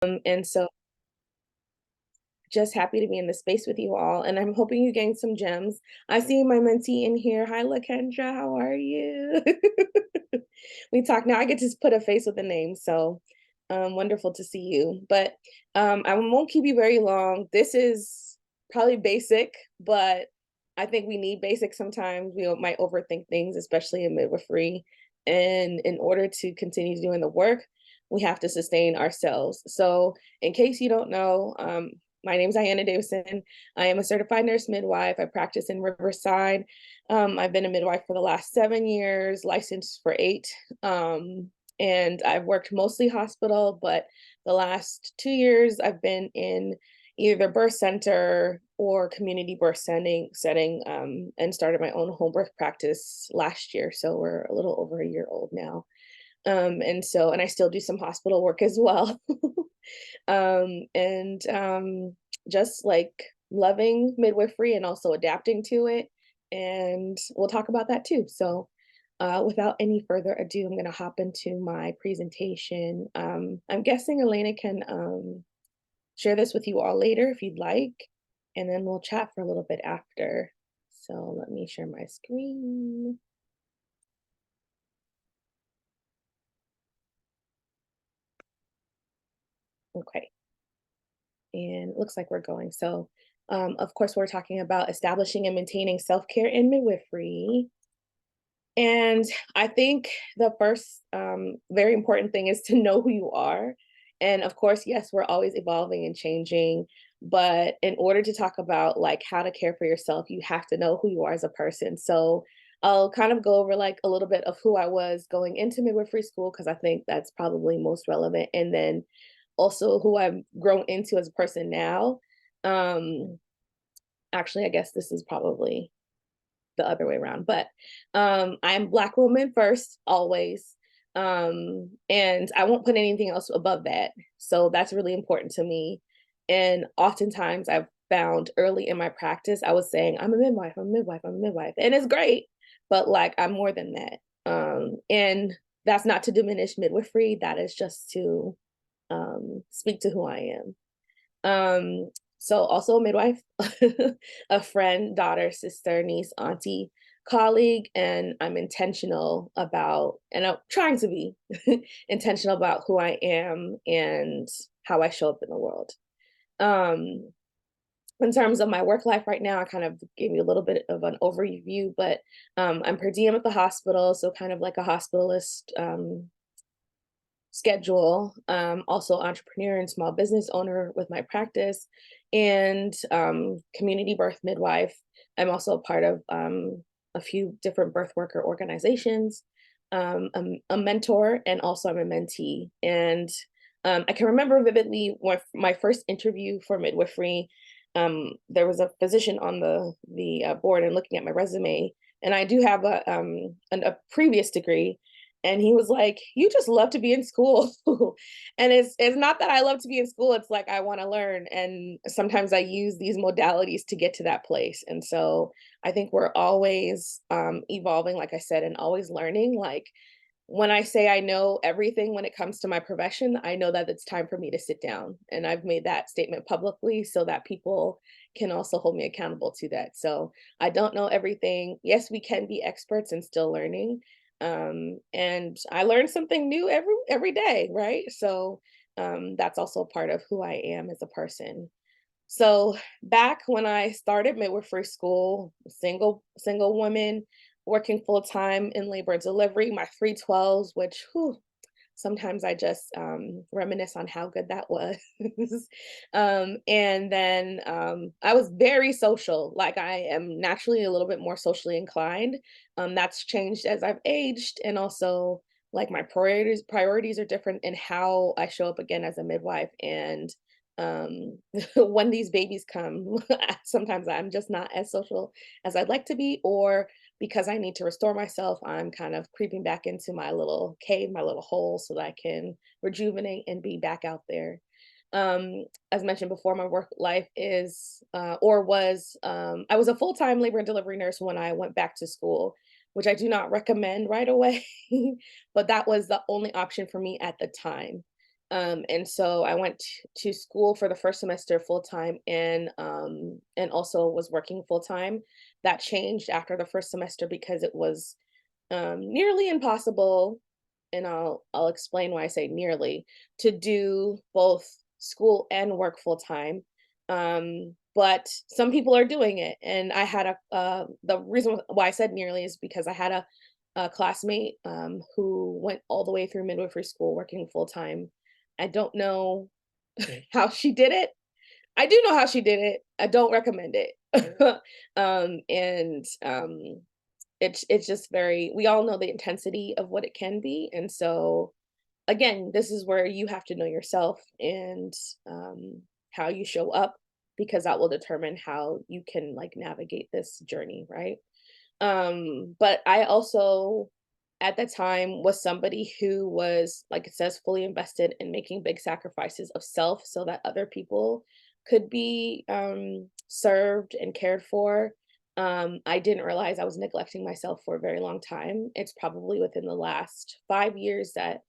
And so just happy to be in the space with you all, and I'm hoping you gain some gems. I see my mentee in here. Hi, LaKendra, how are you? We talk now. I get to put a face with a name, so wonderful to see you. But I won't keep you very long. This is probably basic, but I think we need basic sometimes. We might overthink things, especially in midwifery. And in order to continue doing the work, we have to sustain ourselves. So, in case you don't know, my name is Diana Davison. I am a certified nurse midwife. I practice in Riverside. I've been a midwife for the last 7 years, licensed for 8. And I've worked mostly hospital, but the last 2 years I've been in either birth center or community birth setting, and started my own home birth practice last year. So we're a little over a year old now. And I still do some hospital work as well. And just like loving midwifery and also adapting to it. And we'll talk about that too. So, without any further ado, I'm going to hop into my presentation. I'm guessing Elena can share this with you all later if you'd like, and then we'll chat for a little bit after. So, let me share my screen. Okay. And it looks like we're going. So, of course, we're talking about establishing and maintaining self-care in midwifery. And I think the first very important thing is to know who you are. And of course, yes, we're always evolving and changing. But in order to talk about like how to care for yourself, you have to know who you are as a person. So I'll kind of go over like a little bit of who I was going into midwifery school because I think that's probably most relevant. And then also who I've grown into as a person now. Um, Actually, I guess this is probably the other way around, but I'm Black woman first, always. And I won't put anything else above that. So that's really important to me. And oftentimes I've found early in my practice, I was saying, I'm a midwife, I'm a midwife, I'm a midwife. And it's great, but like I'm more than that. And that's not to diminish midwifery, that is just to speak to who I am. So also a midwife, a friend, daughter, sister, niece, auntie, colleague, and I'm intentional about, and I'm trying to be intentional about who I am and how I show up in the world. Um, in terms of my work life right now, I kind of gave you a little bit of an overview, but I'm per diem at the hospital, so kind of like a hospitalist schedule. Also entrepreneur and small business owner with my practice, and community birth midwife. I'm also a part of a few different birth worker organizations. A mentor, and also I'm a mentee. And I can remember vividly when my first interview for midwifery. There was a physician on the board and looking at my resume, and I do have a previous degree, and he was like, you just love to be in school. And it's not that I love to be in school, it's like I want to learn, and sometimes I use these modalities to get to that place. And so I think we're always evolving, like I said, and always learning. Like when I say I know everything when it comes to my profession, I know that it's time for me to sit down, and I've made that statement publicly so that people can also hold me accountable to that. So I don't know everything. Yes, we can be experts and still learning, and I learn something new every day, right? So that's also part of who I am as a person. So back when I started midwifery school, single woman working full time in labor and delivery, my 312s, which whew, sometimes I just reminisce on how good that was. And then I was very social. Like I am naturally a little bit more socially inclined. That's changed as I've aged, and also like my priorities are different in how I show up again as a midwife. And when these babies come, sometimes I'm just not as social as I'd like to be, or because I need to restore myself, I'm kind of creeping back into my little cave, my little hole, so that I can rejuvenate and be back out there. As mentioned before, my work life is or was I was a full-time labor and delivery nurse when I went back to school, which I do not recommend right away, but that was the only option for me at the time. And so I went to school for the first semester full time and also was working full time. That changed after the first semester because it was nearly impossible, and I'll explain why I say nearly, to do both school and work full time. But some people are doing it, and I had the reason why I said nearly is because I had a classmate who went all the way through midwifery school working full time. I don't know how she did it. I do know how she did it. I don't recommend it. And it's just very, we all know the intensity of what it can be, and so again, this is where you have to know yourself and how you show up, because that will determine how you can like navigate this journey, right? But I also, at the time, was somebody who was, like it says, fully invested in making big sacrifices of self so that other people could be served and cared for. I didn't realize I was neglecting myself for a very long time. It's probably within the last 5 years that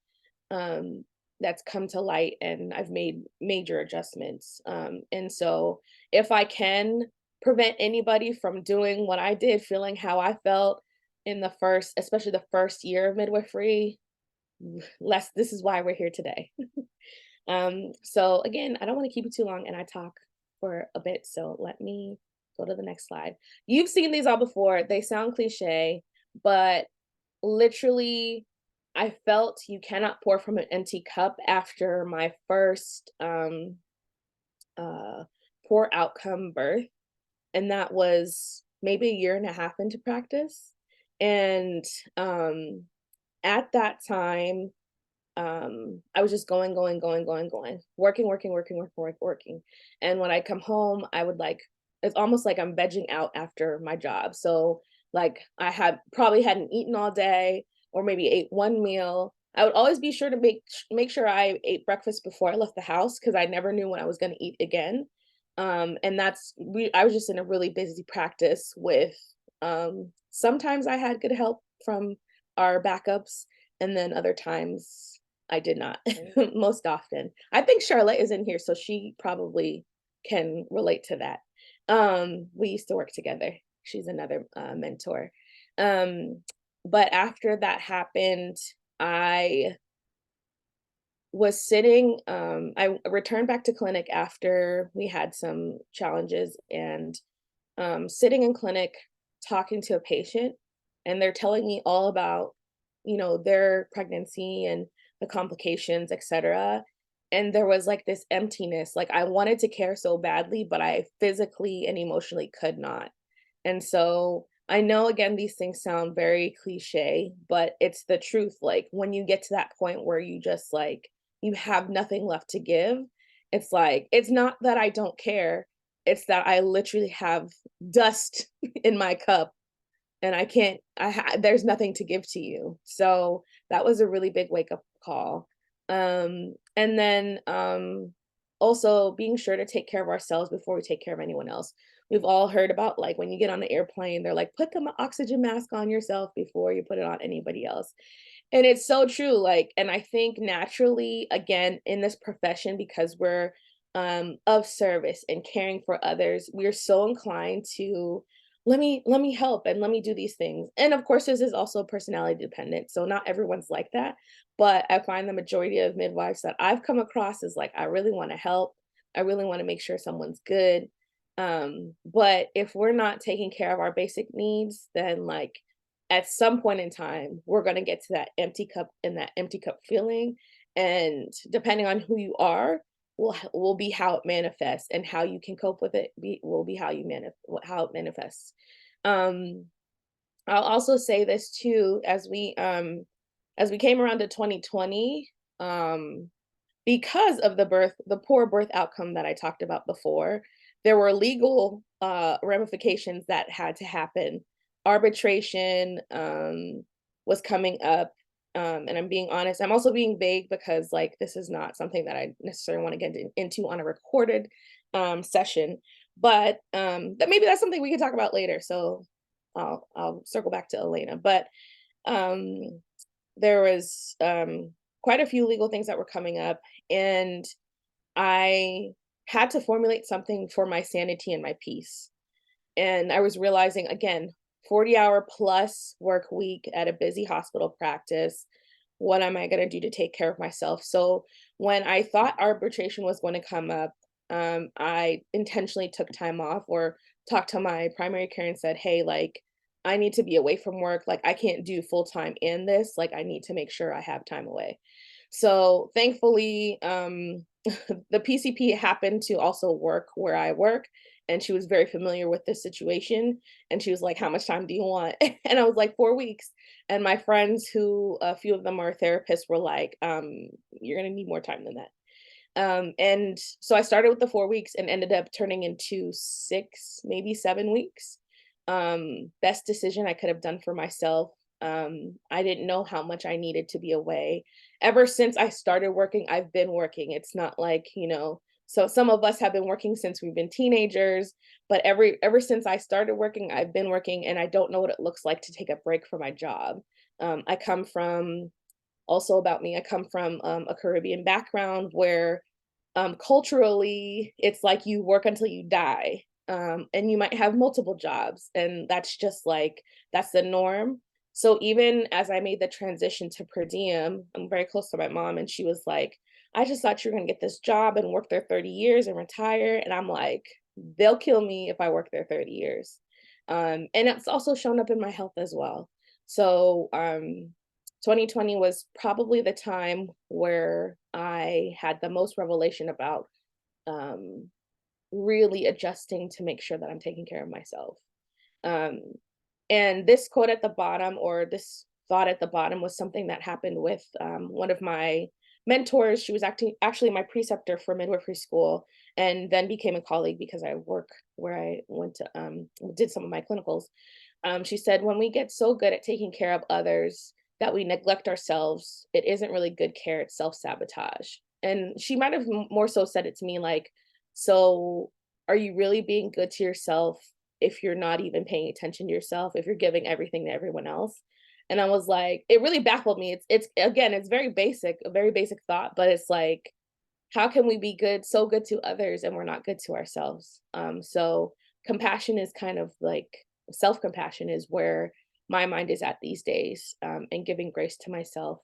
um, that's come to light, and I've made major adjustments. And so, if I can prevent anybody from doing what I did, feeling how I felt in the first, especially the first year of midwifery, less, this is why we're here today. So again, I don't want to keep it too long, and I talk for a bit. So let me go to the next slide. You've seen these all before. They sound cliche, but literally, I felt you cannot pour from an empty cup after my first uh poor outcome birth. And that was maybe a year and a half into practice. And um at that time, I was just going, working. And when I come home, I would like, it's almost like I'm vegging out after my job. So like I had probably hadn't eaten all day, or maybe ate one meal. I would always be sure to make sure I ate breakfast before I left the house, because I never knew when I was going to eat again. And I was just in a really busy practice with sometimes I had good help from our backups, and then other times I did not. Most often. I think Charlotte is in here, so she probably can relate to that. We used to work together. She's another mentor. Um, but after that happened, I was sitting, I returned back to clinic after we had some challenges, and sitting in clinic talking to a patient, and they're telling me all about, their pregnancy and the complications, etc. And there was like this emptiness. Like I wanted to care so badly, but I physically and emotionally could not. And so I know, again, these things sound very cliche, but it's the truth. Like when you get to that point where you just like, you have nothing left to give, it's like, it's not that I don't care. It's that I literally have dust in my cup, and I can't, there's nothing to give to you. So that was a really big wake up call. And then also being sure to take care of ourselves before we take care of anyone else. We've all heard about like when you get on an airplane, they're like, put the oxygen mask on yourself before you put it on anybody else. And it's so true, like, and I think naturally, again, in this profession, because we're of service and caring for others, we're so inclined to let me help and let me do these things. And of course, this is also personality dependent. So not everyone's like that. But I find the majority of midwives that I've come across is like, I really want to help. I really want to make sure someone's good. But if we're not taking care of our basic needs, then like at some point in time, we're going to get to that empty cup and that empty cup feeling. And depending on who you are, will be how it manifests, and how you can cope with it will be how how it manifests. Um, I'll also say this too, as we came around to 2020, um, because of the poor birth outcome that I talked about before, there were legal ramifications that had to happen. Arbitration was coming up, and I'm being honest. I'm also being vague because like this is not something that I necessarily want to get into on a recorded session, but that maybe that's something we can talk about later. So I'll circle back to Elena, but um, there was quite a few legal things that were coming up, And I had to formulate something for my sanity and my peace. And I was realizing again, 40-hour plus work week at a busy hospital practice. What am I going to do to take care of myself? So when I thought arbitration was going to come up, I intentionally took time off or talked to my primary care and said, hey, like, I need to be away from work. Like, I can't do full time in this. Like, I need to make sure I have time away. So thankfully, the PCP happened to also work where I work, and she was very familiar with this situation. And she was like, "How much time do you want?" And I was like, 4 weeks. And my friends, who a few of them are therapists, were like, "You're gonna need more time than that." And so I started with the 4 weeks and ended up turning into 6, maybe 7 weeks. Best decision I could have done for myself. I didn't know how much I needed to be away. Ever since I started working, I've been working. It's not like, so some of us have been working since we've been teenagers, but ever since I started working, I've been working, and I don't know what it looks like to take a break from my job. I come from Also about me, I come from a Caribbean background where culturally, it's like you work until you die. And you might have multiple jobs, and that's just like, that's the norm. So even as I made the transition to per diem, I'm very close to my mom, and she was like, I just thought you were going to get this job and work there 30 years and retire. And I'm like, they'll kill me if I work there 30 years. And it's also shown up in my health as well. So 2020 was probably the time where I had the most revelation about um, really adjusting to make sure that I'm taking care of myself. Um, and this quote at the bottom, or this thought at the bottom, was something that happened with one of my mentors. She was actually my preceptor for midwifery school, and then became a colleague because I work where I went to did some of my clinicals. She said, when we get so good at taking care of others that we neglect ourselves, it isn't really good care, it's self sabotage. And she might have more so said it to me like, so are you really being good to yourself if you're not even paying attention to yourself, if you're giving everything to everyone else? And I was like, it really baffled me. It's again, it's very basic, a very basic thought, but it's like, how can we be good, so good to others, and we're not good to ourselves? So compassion is kind of like, self-compassion is where my mind is at these days, and giving grace to myself,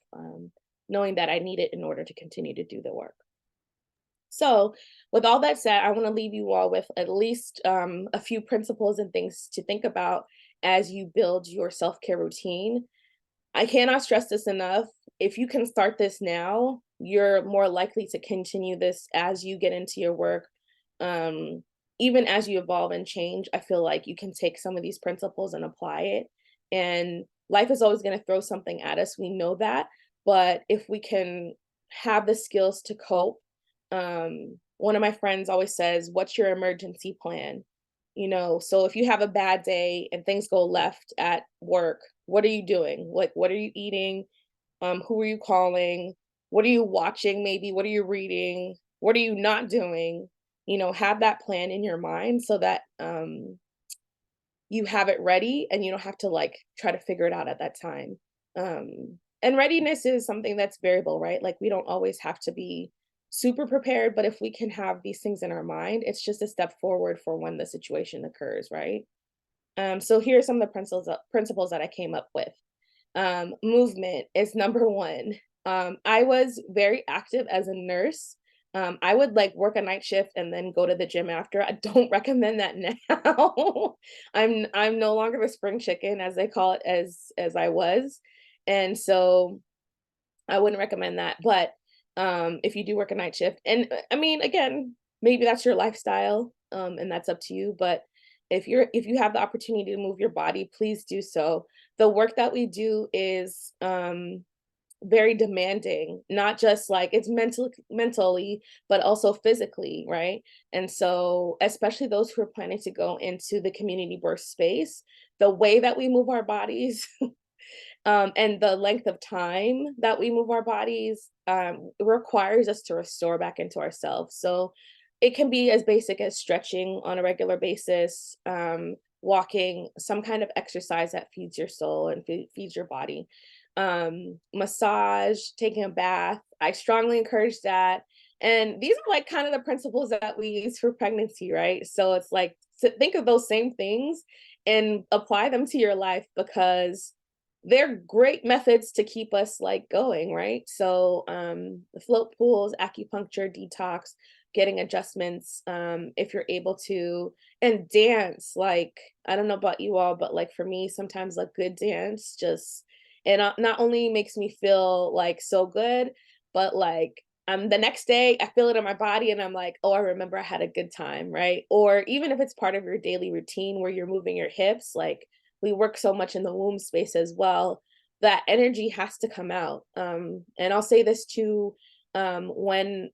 knowing that I need it in order to continue to do the work. So, with all that said, I want to leave you all with at least a few principles and things to think about as you build your self care routine. I cannot stress this enough. If you can start this now, you're more likely to continue this as you get into your work. Um, Even as you evolve and change, I feel like you can take some of these principles and apply it. And life is always going to throw something at us. We know that. But if we can have the skills to cope, one of my friends always says, what's your emergency plan? So if you have a bad day and things go left at work, what are you doing? What are you eating? Who are you calling? What are you watching maybe? What are you reading? What are you not doing? Have that plan in your mind so that you have it ready and you don't have to like try to figure it out at that time. And readiness is something that's variable, right? Like we don't always have to be super prepared, but if we can have these things in our mind, it's just a step forward for when the situation occurs, right? So here are some of the principles that I came up with. Movement is number one. I was very active as a nurse. I would like work a night shift and then go to the gym after. I don't recommend that now. I'm no longer the spring chicken, as they call it, as I was. And so I wouldn't recommend that. But if you do work a night shift, and I mean, again, maybe that's your lifestyle, and that's up to you. But if you have the opportunity to move your body, please do so. The work that we do is very demanding, not just like it's mentally, but also physically, right? And so, especially those who are planning to go into the community birth space, the way that we move our bodies and the length of time that we move our bodies requires us to restore back into ourselves. So it can be as basic as stretching on a regular basis, walking, some kind of exercise that feeds your soul and feeds your body, massage, taking a bath. I strongly encourage that. And these are like kind of the principles that we use for pregnancy, right? So it's like, think of those same things and apply them to your life, because they're great methods to keep us like going, right? So the float pools, acupuncture, detox, getting adjustments, if you're able to, and dance. Like, I don't know about you all, but like for me, sometimes like good dance just, it not only makes me feel like so good, but like the next day I feel it in my body and I'm like, oh, I remember I had a good time, right? Or even if it's part of your daily routine where you're moving your hips, like we work so much in the womb space as well, that energy has to come out. And I'll say this too, when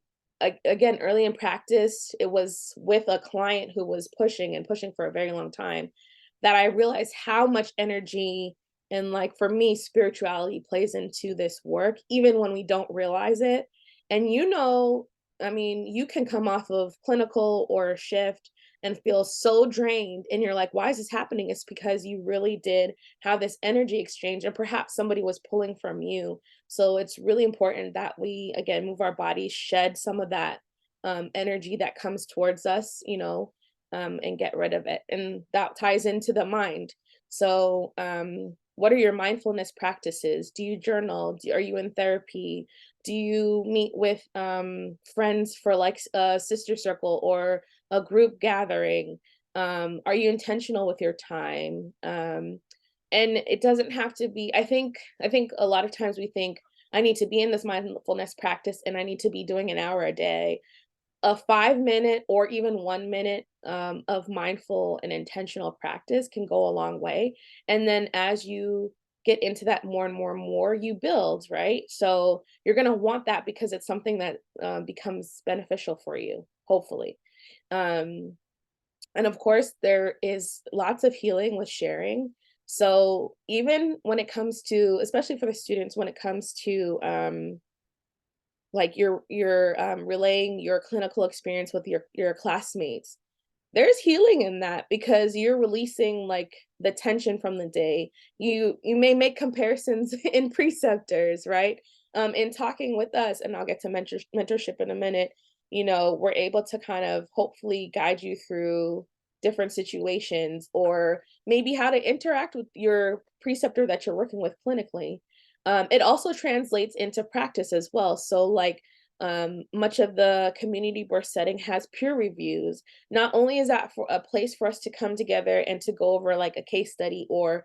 again, early in practice, it was with a client who was pushing and pushing for a very long time, that I realized how much energy and, like, for me, spirituality plays into this work, even when we don't realize it. And I mean, you can come off of clinical or a shift and feel so drained, and you're like, why is this happening? It's because you really did have this energy exchange, and perhaps somebody was pulling from you. So it's really important that we, again, move our bodies, shed some of that energy that comes towards us, and get rid of it. And that ties into the mind. So, what are your mindfulness practices? Do you journal? Are you in therapy? Do you meet with friends for like a sister circle or a group gathering? Are you intentional with your time? And it doesn't have to be, I think a lot of times we think I need to be in this mindfulness practice and I need to be doing an hour a day. A 5 minute or even 1 minute of mindful and intentional practice can go a long way. And then as you get into that more and more and more, you build, right? So you're going to want that because it's something that becomes beneficial for you, hopefully. Um, and of course, there is lots of healing with sharing. So even when it comes to, especially for the students, when it comes to like you're relaying your clinical experience with your classmates, there's healing in that because you're releasing like the tension from the day. You may make comparisons in preceptors, right? In talking with us, and I'll get to mentorship in a minute. We're able to kind of hopefully guide you through different situations, or maybe how to interact with your preceptor that you're working with clinically. It also translates into practice as well. So, like, much of the community birth setting has peer reviews. Not only is that for a place for us to come together and to go over like a case study or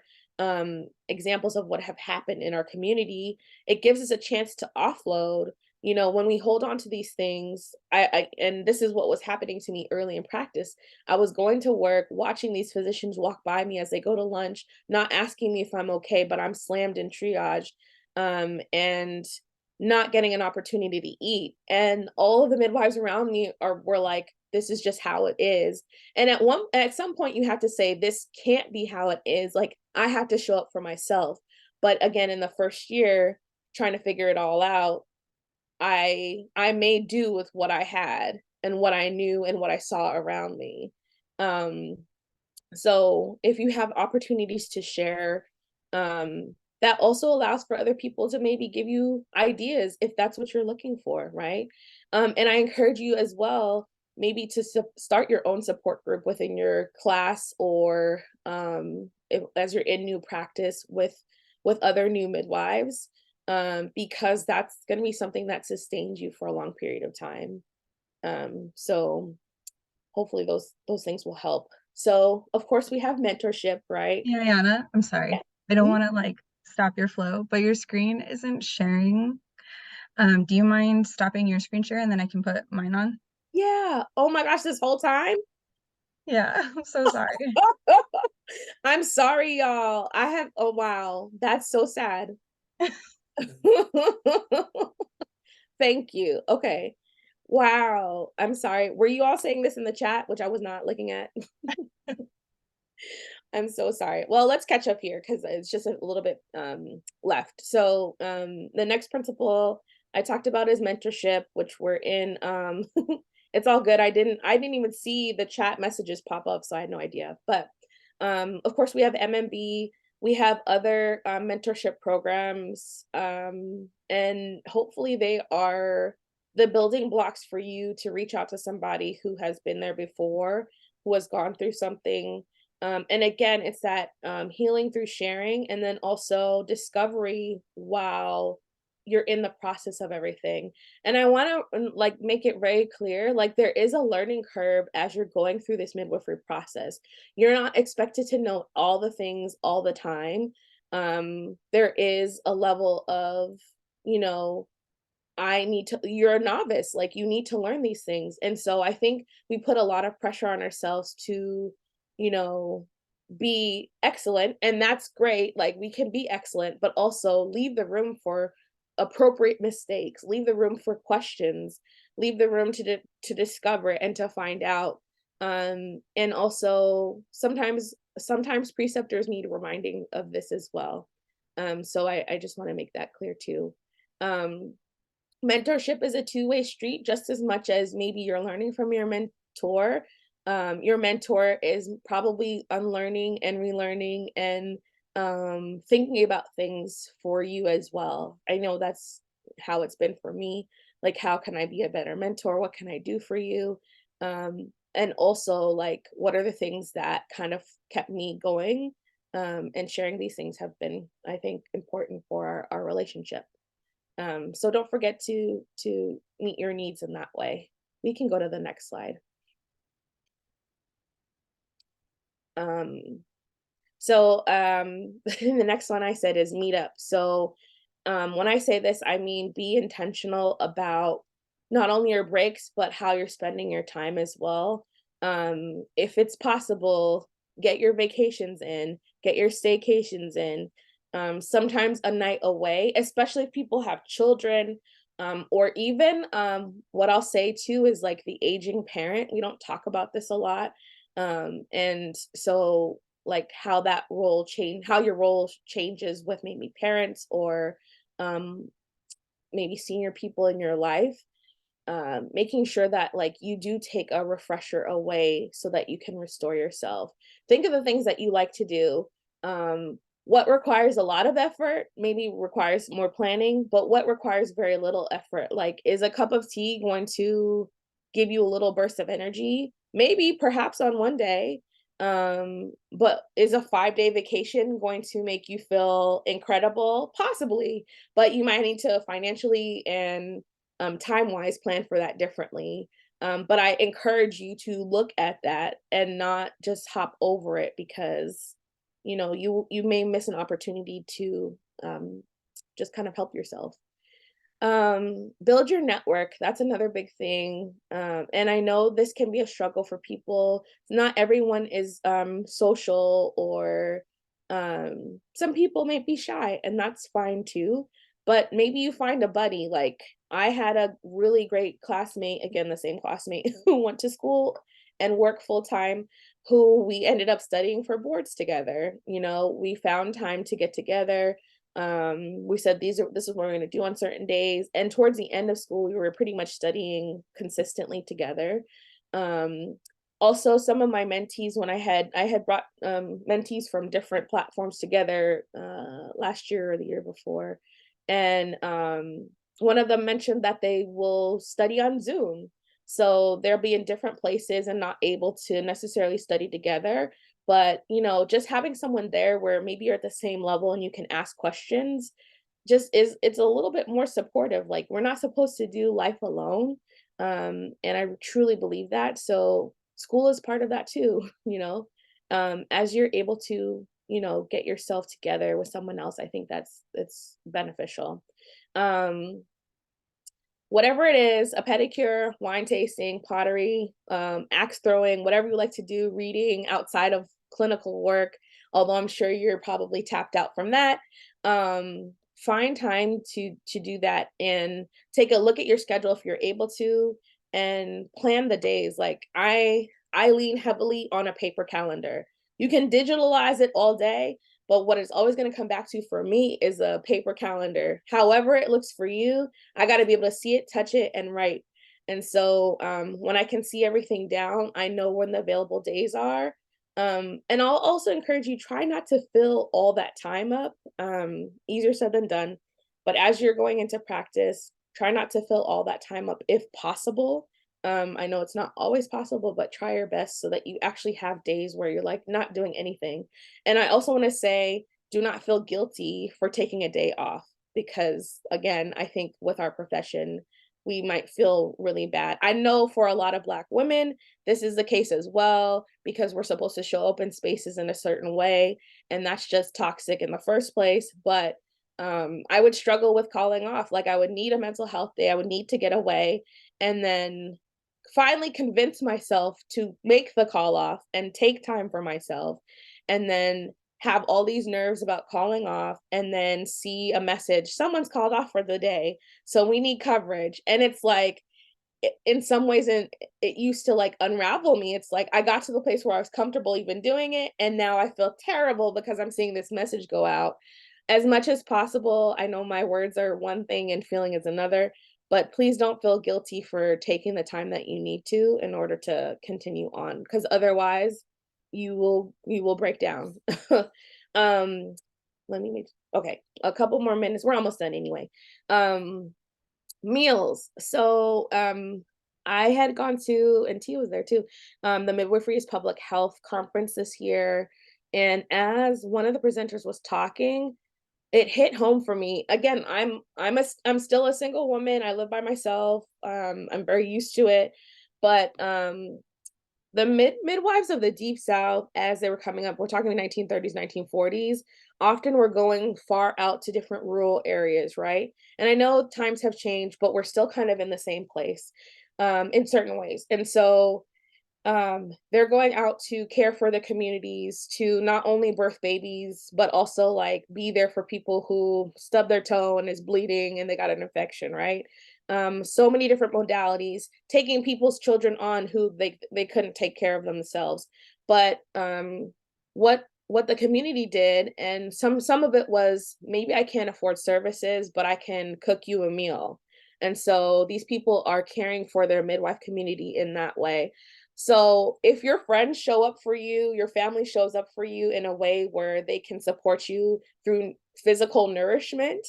examples of what have happened in our community, it gives us a chance to offload. When we hold on to these things, and this is what was happening to me early in practice. I was going to work, watching these physicians walk by me as they go to lunch, not asking me if I'm okay, but I'm slammed in triage, and not getting an opportunity to eat. And all of the midwives around me were like, this is just how it is. And at some point you have to say, this can't be how it is. Like, I have to show up for myself. But again, in the first year, trying to figure it all out, I made do with what I had and what I knew and what I saw around me. Um, so if you have opportunities to share, that also allows for other people to maybe give you ideas if that's what you're looking for, right? And I encourage you as well, maybe to start your own support group within your class, or as you're in new practice with other new midwives, because that's going to be something that sustains you for a long period of time. So hopefully those things will help. So of course we have mentorship, right? Yeah, Yana, I'm sorry. I don't Mhm. want to like stop your flow, but your screen isn't sharing. Do you mind stopping your screen share and then I can put mine on? Yeah. Oh my gosh, this whole time? Yeah, I'm so sorry. I'm sorry, y'all. Oh wow, that's so sad. Thank you. Okay. Wow. I'm sorry. Were you all saying this in the chat, which I was not looking at? I'm so sorry. Well, let's catch up here because it's just a little bit left. So the next principle I talked about is mentorship, which we're in. It's all good. I didn't even see the chat messages pop up, so I had no idea. But of course, we have MMB. We have other mentorship programs, and hopefully they are the building blocks for you to reach out to somebody who has been there before, who has gone through something. And again, it's that healing through sharing, and then also discovery while you're in the process of everything. And I want to like make it very clear, like there is a learning curve as you're going through this midwifery process. You're not expected to know all the things all the time. There is a level of, you know, you're a novice, like you need to learn these things. And so I think we put a lot of pressure on ourselves to, you know, be excellent. And that's great. Like we can be excellent, but also leave the room for appropriate mistakes, leave the room for questions, leave the room to discover and to find out. And also sometimes preceptors need reminding of this as well. So I just want to make that clear too. Um, Mentorship is a two-way street just as much as maybe you're learning from your mentor. Your mentor is probably unlearning and relearning and thinking about things for you as well. I know that's how it's been for me. Like, how can I be a better mentor? What can I do for you? And also, like, what are the things that kind of kept me going? And sharing these things have been, I think, important for our relationship. So don't forget to meet your needs in that way. We can go to the next slide. Um, the next one I said is meet up. So when I say this, I mean be intentional about not only your breaks, but how you're spending your time as well. If it's possible, get your vacations in, get your staycations in. Sometimes a night away, especially if people have children, or even what I'll say too is like the aging parent. We don't talk about this a lot. And so like how your role changes with maybe parents or um, maybe senior people in your life, making sure that like you do take a refresher away so that you can restore yourself. Think of the things that you like to do. What requires a lot of effort maybe requires more planning, but what requires very little effort, like is a cup of tea going to give you a little burst of energy? Maybe, perhaps on one day. But is a 5-day vacation going to make you feel incredible? Possibly, but you might need to financially and time wise plan for that differently. But I encourage you to look at that and not just hop over it because you may miss an opportunity to just kind of help yourself. Build your network. That's another big thing. And I know this can be a struggle for people. Not everyone is social, or some people may be shy, and that's fine too. But maybe you find a buddy. Like I had a really great classmate, again, the same classmate who went to school and work full time, who we ended up studying for boards together. We found time to get together. We said this is what we're going to do on certain days, and towards the end of school we were pretty much studying consistently together. Um also some of my mentees, when I had brought mentees from different platforms together last year or the year before, and one of them mentioned that they will study on Zoom, so they'll be in different places and not able to necessarily study together. But just having someone there where maybe you're at the same level and you can ask questions, it's a little bit more supportive. Like we're not supposed to do life alone. And I truly believe that. So school is part of that too. As you're able to get yourself together with someone else, I think it's beneficial. um Whatever it is, a pedicure, wine tasting, pottery, axe throwing, whatever you like to do, reading outside of clinical work, although I'm sure you're probably tapped out from that. Find time to do that, and take a look at your schedule if you're able to, and plan the days. Like I lean heavily on a paper calendar. You can digitalize it all day, but what it's always going to come back to for me is a paper calendar. However it looks for you, I got to be able to see it, touch it, and write. And so when I can see everything down, I know when the available days are. And I'll also encourage you, try not to fill all that time up. Easier said than done. But as you're going into practice, try not to fill all that time up if possible. I know it's not always possible, but try your best so that you actually have days where you're like not doing anything. And I also want to say, do not feel guilty for taking a day off because, again, I think with our profession, we might feel really bad. I know for a lot of Black women, this is the case as well because we're supposed to show up in spaces in a certain way, and that's just toxic in the first place. But I would struggle with calling off. Like, I would need a mental health day, I would need to get away, and then finally convince myself to make the call off and take time for myself, and then have all these nerves about calling off and then see a message, someone's called off for the day, so we need coverage. And it's like, in some ways, it used to like unravel me. It's like I got to the place where I was comfortable even doing it, and now I feel terrible because I'm seeing this message go out. As much as possible, I know my words are one thing and feeling is another, but please don't feel guilty for taking the time that you need to in order to continue on, because otherwise you will break down. um let me make okay, a couple more minutes, we're almost done anyway. um Meals. So, I had gone to, and T was there too, the Midwifery's Public Health Conference this year. And as one of the presenters was talking, it hit home for me. Again, I'm still a single woman. I live by myself. I'm very used to it. But the midwives of the Deep South, as they were coming up, we're talking 1930s, 1940s, often were going far out to different rural areas, right? And I know times have changed, but we're still kind of in the same place, in certain ways. And so they're going out to care for the communities, to not only birth babies but also like be there for people who stub their toe and is bleeding and they got an infection, right? So many different modalities, taking people's children on who they couldn't take care of themselves. But what the community did, and some of it was, maybe I can't afford services but I can cook you a meal. And so these people are caring for their midwife community in that way. So if your friends show up for you, your family shows up for you in a way where they can support you through physical nourishment,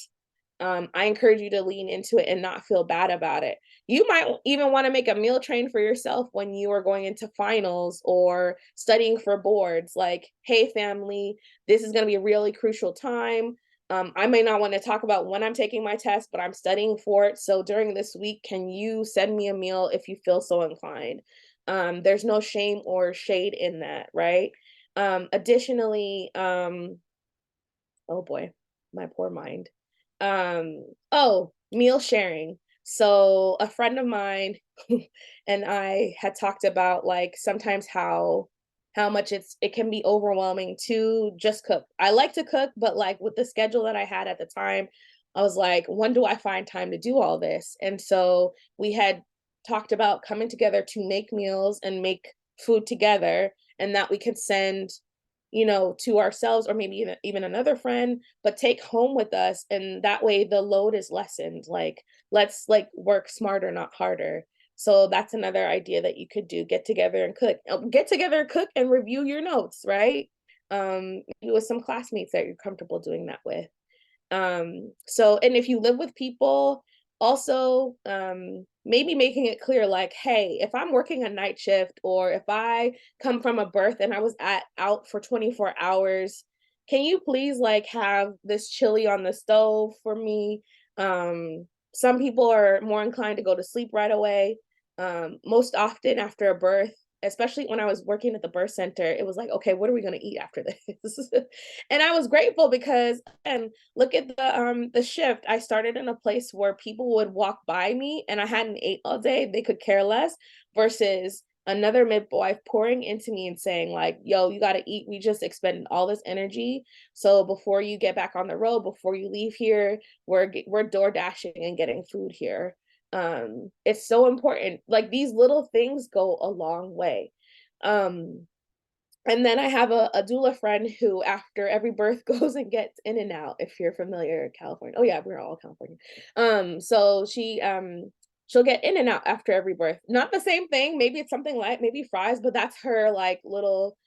I encourage you to lean into it and not feel bad about it. You might even want to make a meal train for yourself when you are going into finals or studying for boards. Like, hey, family, this is going to be a really crucial time. I may not want to talk about when I'm taking my test, but I'm studying for it. So during this week, can you send me a meal if you feel so inclined? There's no shame or shade in that, right? Additionally, oh boy, my poor mind. Oh, meal sharing. So a friend of mine and I had talked about like sometimes how much it can be overwhelming to just cook. I like to cook, but like with the schedule that I had at the time, I was like, when do I find time to do all this? And so we had talked about coming together to make meals and make food together, and that we could send, to ourselves or maybe even another friend, but take home with us. And that way the load is lessened. Like, let's like work smarter, not harder. So that's another idea that you could do. Get together and cook. Get together and cook and review your notes, right? Maybe with some classmates that you're comfortable doing that with. So, and if you live with people, also, maybe making it clear, like, hey, if I'm working a night shift or if I come from a birth and I was out for 24 hours, can you please like have this chili on the stove for me? Some people are more inclined to go to sleep right away. Most often after a birth, especially when I was working at the birth center, it was like, okay, what are we going to eat after this? And I was grateful because, and look at the shift. I started in a place where people would walk by me and I hadn't ate all day. They could care less, versus another midwife pouring into me and saying like, yo, you got to eat. We just expended all this energy. So before you get back on the road, before you leave here, we're door dashing and getting food here. It's so important. Like, these little things go a long way. Um and then I have a doula friend who, after every birth, goes and gets in and out. If you're familiar in California, oh yeah, we're all California. So she'll get in and out after every birth. Not the same thing. Maybe it's something like maybe fries, but that's her like little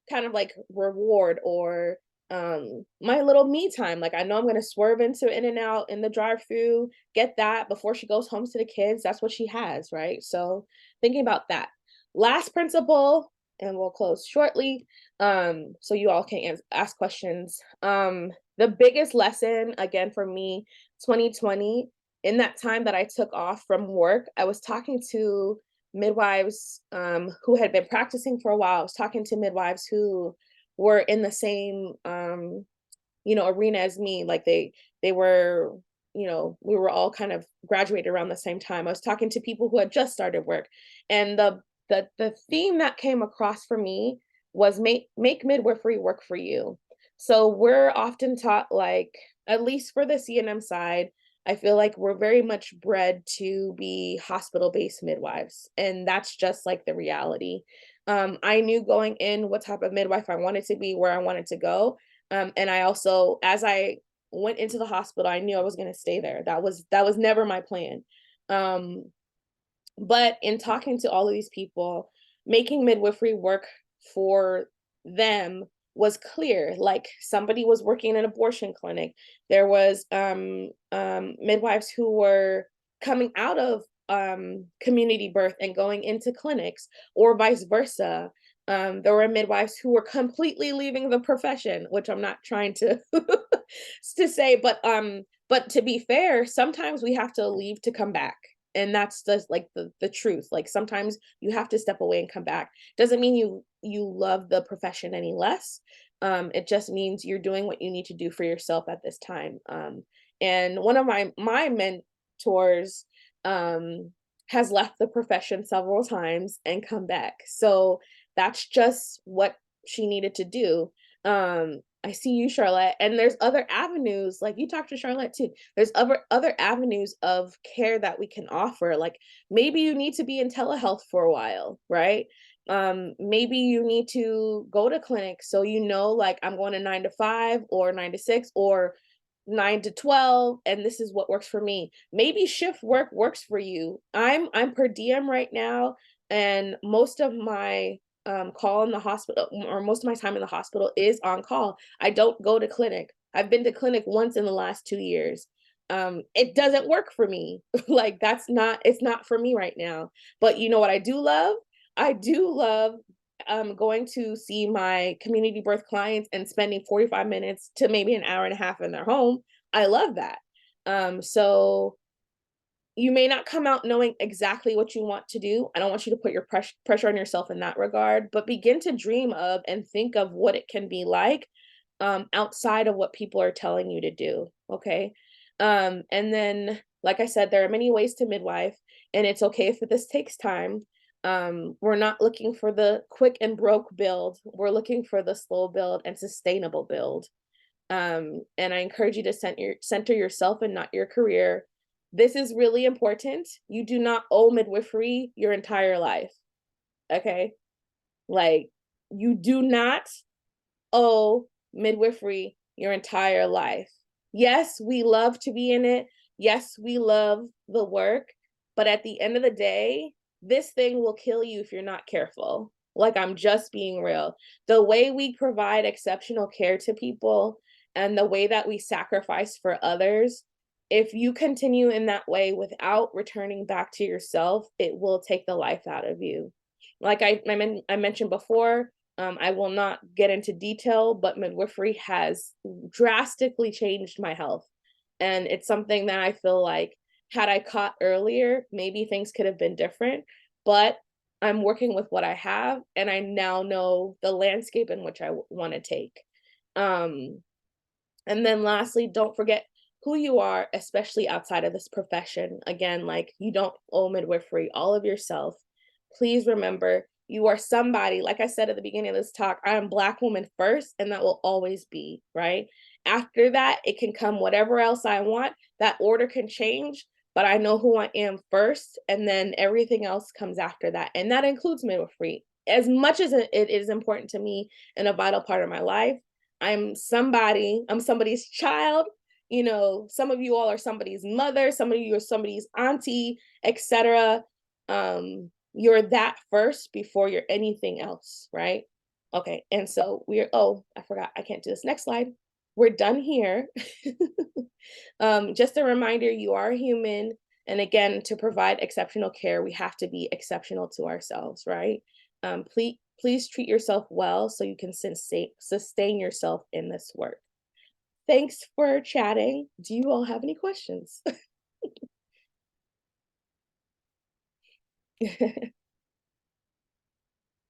kind of like reward or my little me time. Like I know I'm gonna swerve into In and Out in the drive-through, get that before she goes home to the kids. That's what she has, right? So thinking about that. Last principle, and we'll close shortly. So you all can ask questions. The biggest lesson again for me, 2020, in that time that I took off from work, I was talking to midwives who had been practicing for a while. I was talking to midwives who were in the same arena as me. Like they were, we were all kind of graduated around the same time. I was talking to people who had just started work, and the theme that came across for me was make midwifery work for you. So we're often taught, like, at least for the CNM side, I feel like we're very much bred to be hospital-based midwives, and that's just like the reality. I knew going in what type of midwife I wanted to be, where I wanted to go. And I also, as I went into the hospital, I knew I was going to stay there. That was never my plan. Um, but in talking to all of these people, making midwifery work for them was clear. Like somebody was working in an abortion clinic. There was midwives who were coming out of community birth and going into clinics, or vice versa. There were midwives who were completely leaving the profession, which I'm not trying to to say, but to be fair, sometimes we have to leave to come back, and that's just like the truth. Like sometimes you have to step away and come back. Doesn't mean you love the profession any less. It just means you're doing what you need to do for yourself at this time. And one of my mentors has left the profession several times and come back, so that's just what she needed to do. I see you, Charlotte, and there's other avenues, like you talked to Charlotte too. There's other avenues of care that we can offer. Like maybe you need to be in telehealth for a while, right? Maybe you need to go to clinic, so like I'm going to 9 to 5 or 9 to 6 or 9 to 12, and this is what works for me. Maybe shift work works for you. I'm per diem right now, and most of my call in the hospital, or most of my time in the hospital, is on call. I don't go to clinic. I've been to clinic once in the last 2 years. It doesn't work for me. Like it's not for me right now. But you know what I do love? I do love going to see my community birth clients and spending 45 minutes to maybe an hour and a half in their home. I love that. So you may not come out knowing exactly what you want to do. I don't want you to put your pressure on yourself in that regard, but begin to dream of and think of what it can be like outside of what people are telling you to do. Okay. And then, like I said, there are many ways to midwife, and it's okay if this takes time. We're not looking for the quick and broke build. We're looking for the slow build and sustainable build. And I encourage you to center yourself and not your career. This is really important. You do not owe midwifery your entire life. Okay. Like you do not owe midwifery your entire life. Yes, we love to be in it. Yes, we love the work. But at the end of the day, this thing will kill you if you're not careful. Like, I'm just being real. The way we provide exceptional care to people and the way that we sacrifice for others, if you continue in that way without returning back to yourself, it will take the life out of you. Like I mentioned before, I will not get into detail, but midwifery has drastically changed my health. And it's something that I feel like, had I caught earlier, maybe things could have been different. But I'm working with what I have, and I now know the landscape in which I want to take. Um, and then lastly, don't forget who you are, especially outside of this profession. Again, like you don't owe midwifery all of yourself. Please remember you are somebody. Like I said at the beginning of this talk, I am Black woman first, and that will always be, right? After that, it can come whatever else I want. That order can change, but I know who I am first, and then everything else comes after that. And that includes midwifery. As much as it is important to me and a vital part of my life, I'm somebody's child. Some of you all are somebody's mother, some of you are somebody's auntie, etc. You're that first before you're anything else, right? Okay, and so we're oh, I forgot, I can't do this. Next slide. We're done here. Just a reminder, you are human. And again, to provide exceptional care, we have to be exceptional to ourselves, right? Please treat yourself well so you can sustain yourself in this work. Thanks for chatting. Do you all have any questions?